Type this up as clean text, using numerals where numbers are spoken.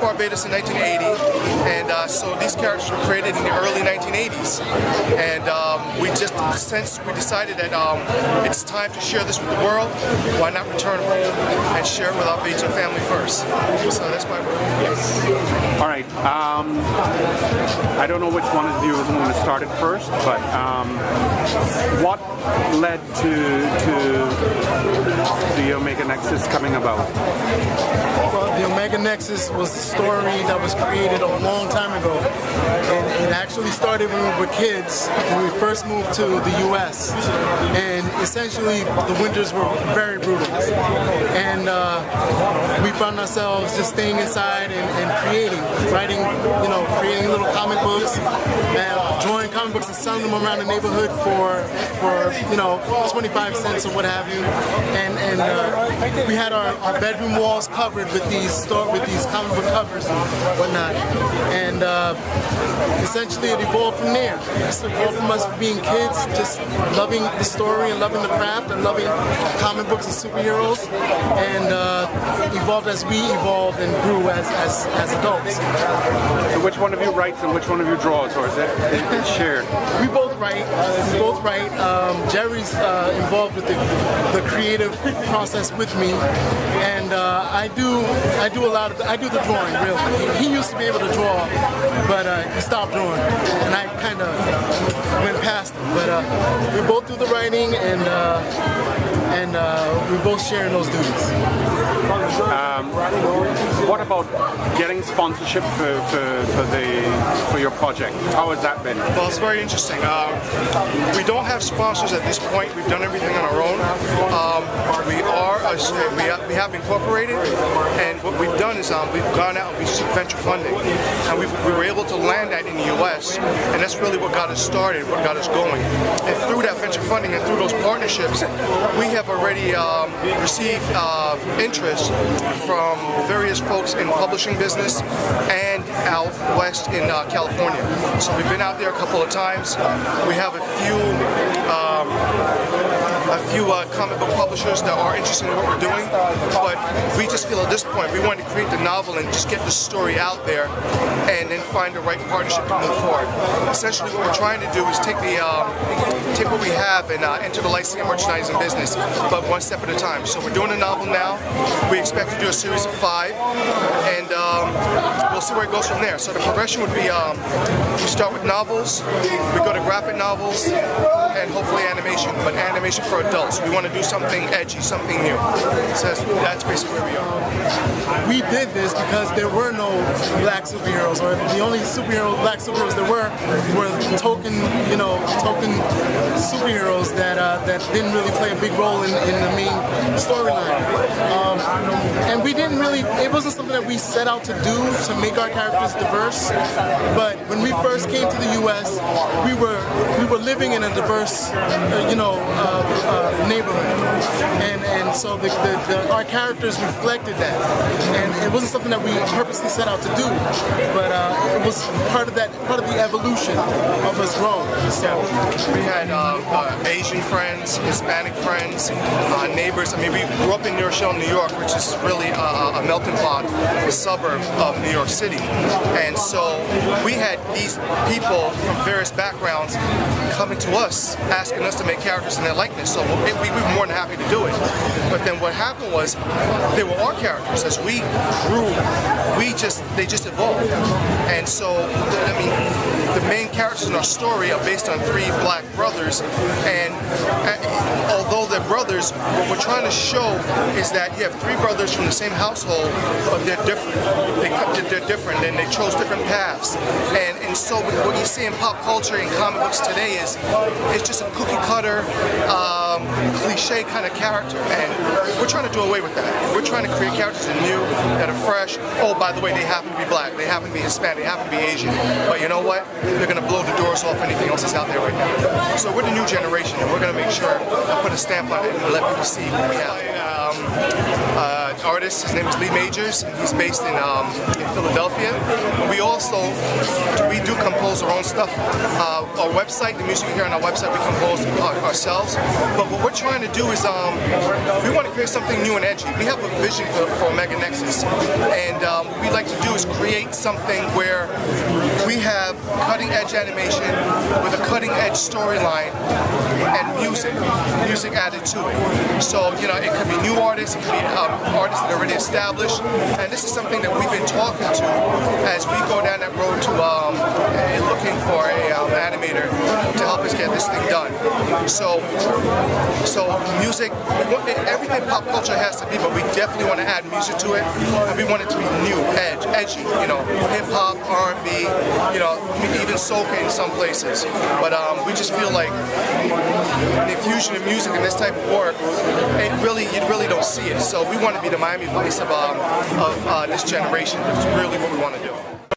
Barbados in 1980, and so these characters were created in the early 1980s. And since we decided that it's time to share this with the world, why not return home and share it with our Bajan family first? So that's why we're here. All right. I don't know which one of you is going to start it first, but what led to the Omega Nexus coming about? Well, the Omega Nexus was a story that was created a long time ago. And it actually started when we were kids, when we first moved to the U.S. And essentially, the winters were very brutal. And we found ourselves just staying inside and creating creating little comic books, drawing comic books and selling them around the neighborhood for 25 cents or what have you. And we had our bedroom walls covered with these comic book covers and whatnot. And essentially it evolved from there. It evolved from us being kids, just loving the story and loving the craft and loving comic books and superheroes, and evolved as we evolved and grew as adults. So which one of you writes and which one of you draws, or is it shared? We both write. Jerry's involved with the creative process with me, and I do the drawing. Really, he used to be able to draw, but he stopped drawing, and I kind of went past him. But we both do the writing, and we both share in those duties. What about getting sponsorship for your project? How has that been? Well, it's very interesting. We don't have sponsors at this point. We've done everything on our own. We have incorporated, and what we've done is we've gone out and we've sought venture funding, and we were able to land that in the U.S. and that's really what got us started, what got us going. And through that venture funding and through those partnerships, we have already received interest from various folks in the publishing business and out west in California. So we've been out there a couple of times. We have a few comic book publishers that are interested in what we're doing, but we just feel at this point we wanted to create the novel and just get the story out there and then find the right partnership to move forward. Essentially what we're trying to do is take what we have and enter the licensing and merchandising business, but one step at a time. So we're doing a novel now. We expect to do a series of 5, and we'll see where it goes from there. So the progression would be we start with novels, we go to graphic novels, and hopefully animation, but animation for adults. We want to do something edgy, something new. So that's basically where we are. We did this because there were no black superheroes, or the only black superheroes there were token superheroes that didn't really play a big role in the main storyline. And we didn't really, it wasn't something that we set out to do to make our characters diverse, but when we first came to the U.S., we were living in a diverse neighborhood, and so our characters reflected that, and it wasn't something that we purposely set out to do, but it was part of the evolution of us growing. So we had Asian friends, Hispanic friends, neighbors. I mean, we grew up in New York, which is really a melting pot, a suburb of New York City, and so we had these people from various backgrounds coming to us, asking us to make characters in their likeness. So we were more than happy to do it. But then what happened was, they were our characters. As we grew, they just evolved. And so, the main characters in our story are based on 3 black brothers, and although they're brothers, what we're trying to show is that you have 3 brothers from the same household, but they're different. They're different, and they chose different paths. And so what you see in pop culture and comic books today is it's just a cookie cutter, cliche kind of character, and we're trying to do away with that. We're trying to create characters that are new, that are fresh. Oh, by the way, they happen to be black, they happen to be Hispanic, they happen to be Asian, but you know what? They're going to blow the doors off anything else that's out there right now. So we're the new generation, and we're going to make sure to put a stamp on it and let people see what we have. artist. His name is Lee Majors. He's based in Philadelphia. We do compose our own stuff. Our website, the music you hear on our website, we compose ourselves. But what we're trying to do is we want to create something new and edgy. We have a vision for Omega Nexus, and what we like to do is create something where we have cutting-edge animation with a cutting-edge storyline and music added to it. So, you know, it could be new artists, it could be artists that are already established, and this is something that we've been talking to as we go down that road to looking for a animator to help us get this thing done. So music, everything pop culture has to be, but we definitely want to add music to it, and we want it to be new, edgy, you know, hip-hop, R&B, you know, even soca in some places. But we just feel like the infusion of music in this type of work, you really don't see it. So we want to be the Miami Vice of this generation. It's really what we want to do.